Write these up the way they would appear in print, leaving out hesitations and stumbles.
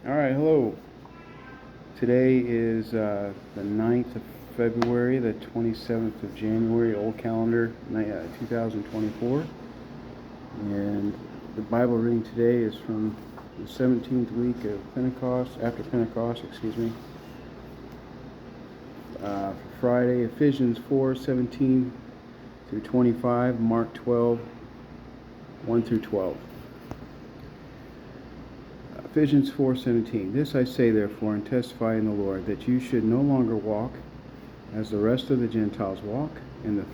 All right, hello. Today is the 9th of February, the 27th of January, old calendar, 2024. And the Bible reading today is from the 17th week of Pentecost, after Pentecost, for Friday, Ephesians 4:17 through 25, Mark 12, 1 through 12. Ephesians 4:17. This I say therefore, and testify in the Lord, that you should no longer walk as the rest of the Gentiles walk, in the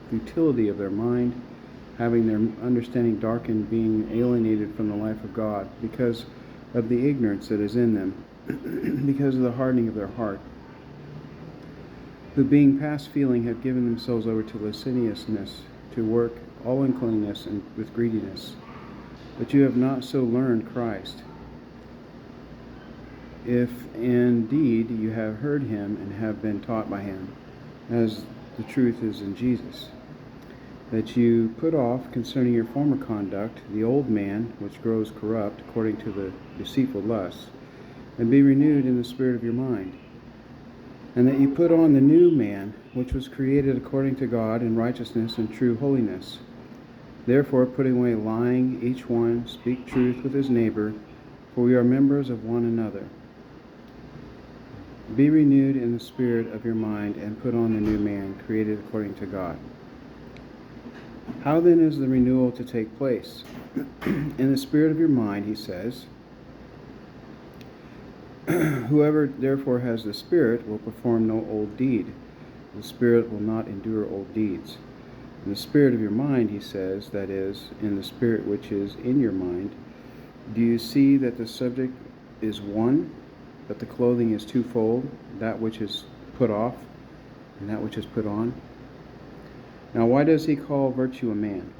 futility of their mind, having their understanding darkened, being alienated from the life of God, because of the ignorance that is in them, because of the hardening of their heart, who being past feeling have given themselves over to lasciviousness, to work all uncleanness and with greediness. But you have not so learned Christ, if indeed you have heard him and have been taught by him, as the truth is in Jesus, that you put off concerning your former conduct the old man, which grows corrupt according to the deceitful lusts, and be renewed in the spirit of your mind, and that you put on the new man, which was created according to God in righteousness and true holiness. Therefore, putting away lying, each one speak truth with his neighbor, for we are members of one another. Be renewed in the spirit of your mind, and put on the new man, created according to God. How then is the renewal to take place? In the spirit of your mind, he says, whoever therefore has the Spirit will perform no old deed. The Spirit will not endure old deeds. In the spirit of your mind, he says, that is, in the spirit which is in your mind, do you see that the subject is one, but the clothing is twofold, that which is put off and that which is put on? Now why does he call virtue a man,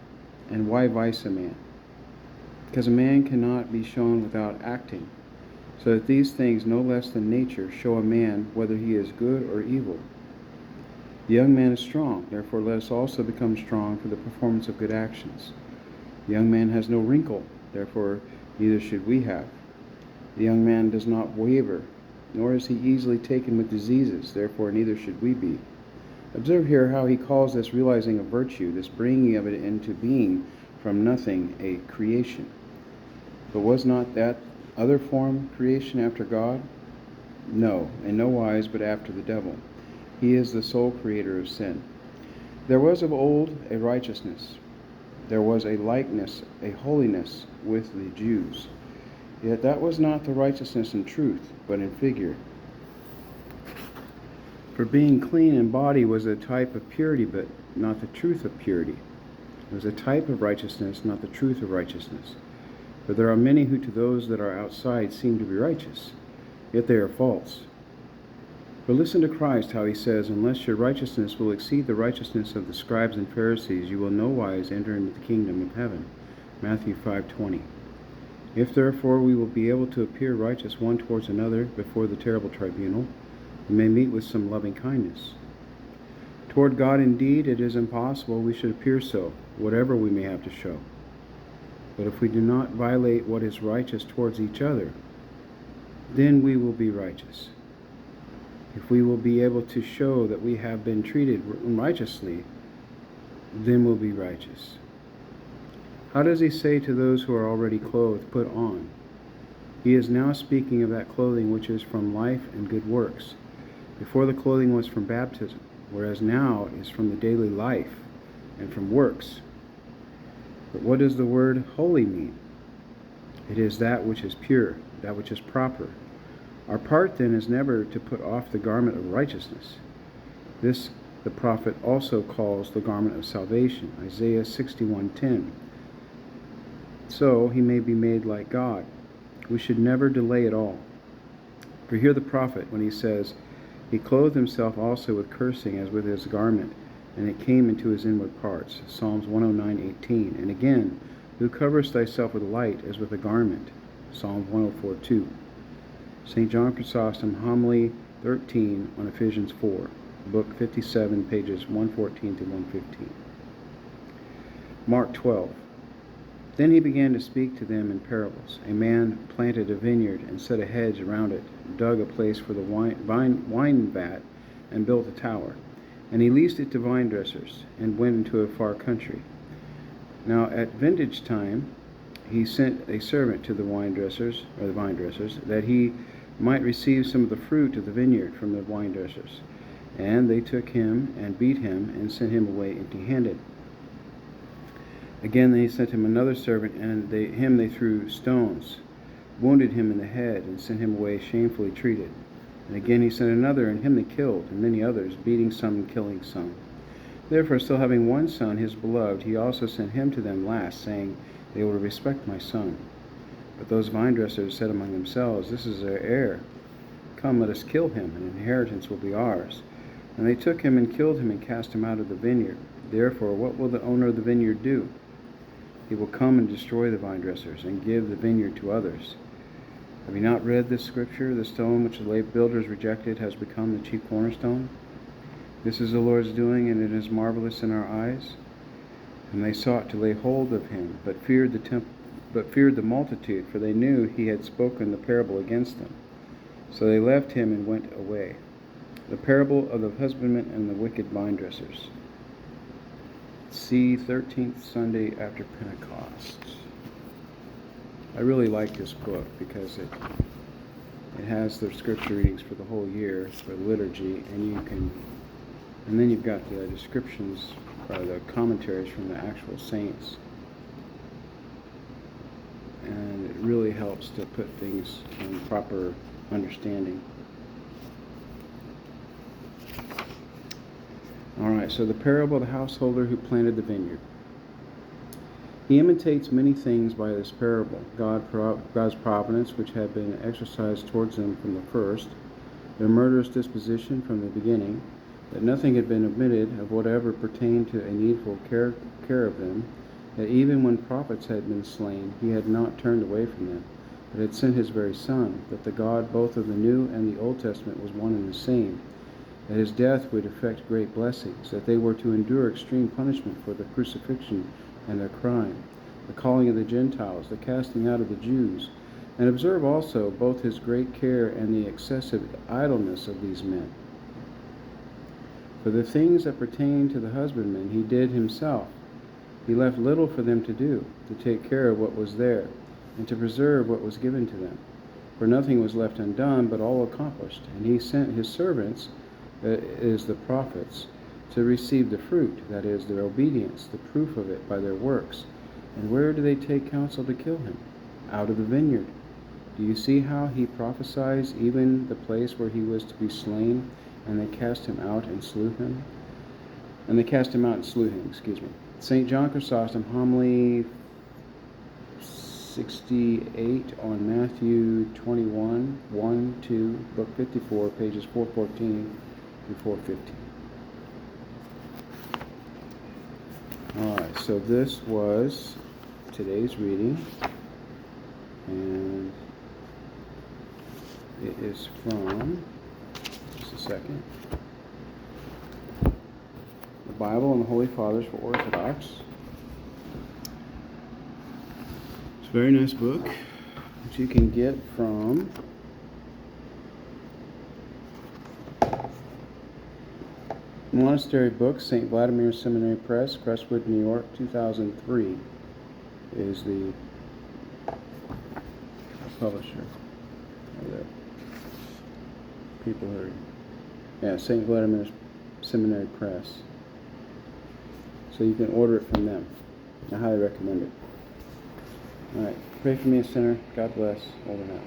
and why vice a man? Because a man cannot be shown without acting, so that these things no less than nature show a man whether he is good or evil. The young man is strong, therefore let us also become strong for the performance of good actions. The young man has no wrinkle, therefore neither should we have. The young man does not waver, nor is he easily taken with diseases, therefore neither should we be. Observe here how he calls this realizing of virtue, this bringing of it into being from nothing, a creation. But was not that other form creation after God? No, in no wise, but after the devil. He is the sole creator of sin. There was of old a righteousness. There was a likeness, a holiness with the Jews. Yet that was not the righteousness in truth, but in figure. For being clean in body was a type of purity, but not the truth of purity. It was a type of righteousness, not the truth of righteousness. For there are many who to those that are outside seem to be righteous, yet they are false. For listen to Christ, how he says, unless your righteousness will exceed the righteousness of the scribes and Pharisees, you will no wise enter into the kingdom of heaven. Matthew 5:20. If therefore we will be able to appear righteous one towards another before the terrible tribunal, we may meet with some loving kindness. Toward God indeed it is impossible we should appear so, whatever we may have to show. But if we do not violate what is righteous towards each other, then we will be righteous. If we will be able to show that we have been treated righteously, then we'll be righteous. How does he say to those who are already clothed, put on? He is now speaking of that clothing which is from life and good works. Before the clothing was from baptism, whereas now is from the daily life and from works. But what does the word holy mean? It is that which is pure, that which is proper. Our part then is never to put off the garment of righteousness. This the prophet also calls the garment of salvation, Isaiah 61:10. So he may be made like God. We should never delay at all. For hear the prophet when he says, he clothed himself also with cursing as with his garment, and it came into his inward parts. Psalms 109:18. And again, who coverest thyself with light as with a garment. Psalms 104:2. St. John Chrysostom, Homily 13 on Ephesians 4, book 57, pages 114 to 115. Mark 12. Then he began to speak to them in parables. A man planted a vineyard and set a hedge around it, dug a place for the wine vat, and built a tower. And he leased it to vine dressers, and went into a far country. Now at vintage time he sent a servant to the vine dressers, that he might receive some of the fruit of the vineyard from the vine dressers. And they took him and beat him and sent him away empty-handed. Again he sent him another servant, and they threw stones, wounded him in the head, and sent him away shamefully treated. And again he sent another, and him they killed, and many others, beating some and killing some. Therefore, still having one son, his beloved, he also sent him to them last, saying, They will respect my son. But those vine dressers said among themselves, This is our heir. Come, let us kill him, and an inheritance will be ours. And they took him and killed him and cast him out of the vineyard. Therefore, what will the owner of the vineyard do? He will come and destroy the vine dressers, and give the vineyard to others. Have you not read this scripture? The stone which the late builders rejected has become the chief cornerstone. This is the Lord's doing, and it is marvelous in our eyes. And they sought to lay hold of him, but feared the multitude, for they knew he had spoken the parable against them. So they left him and went away. The parable of the husbandman and the wicked vine dressers. See 13th Sunday after Pentecost. I really like this book because it has the scripture readings for the whole year for the liturgy, and then you've got the descriptions or the commentaries from the actual saints, and it really helps to put things in proper understanding. Alright, so the parable of the householder who planted the vineyard. He imitates many things by this parable. God's providence, which had been exercised towards them from the first, their murderous disposition from the beginning, that nothing had been omitted of whatever pertained to a needful care of them, that even when prophets had been slain, he had not turned away from them, but had sent his very Son, that the God both of the New and the Old Testament was one and the same, that his death would effect great blessings, that they were to endure extreme punishment for the crucifixion and their crime, the calling of the Gentiles, the casting out of the Jews, and observe also both his great care and the excessive idleness of these men. For the things that pertain to the husbandman he did himself. He left little for them to do, to take care of what was there, and to preserve what was given to them. For nothing was left undone, but all accomplished. And he sent his servants, that is, the prophets, to receive the fruit, that is, their obedience, the proof of it by their works. And where do they take counsel to kill him? Out of the vineyard. Do you see how he prophesies even the place where he was to be slain, and they cast him out and slew him? St. John Chrysostom, homily 68 on Matthew 21, 1, 2, book 54, pages 414 through 415. Alright, so this was today's reading, and it is from, just a second, the Bible and the Holy Fathers for Orthodox. It's a very nice book that you can get from Monastery Books, St. Vladimir Seminary Press, Crestwood, New York, 2003 is the publisher. Or the people who are, yeah, St. Vladimir Seminary Press. So you can order it from them. I highly recommend it. Alright, pray for me, a sinner. God bless. Over and out.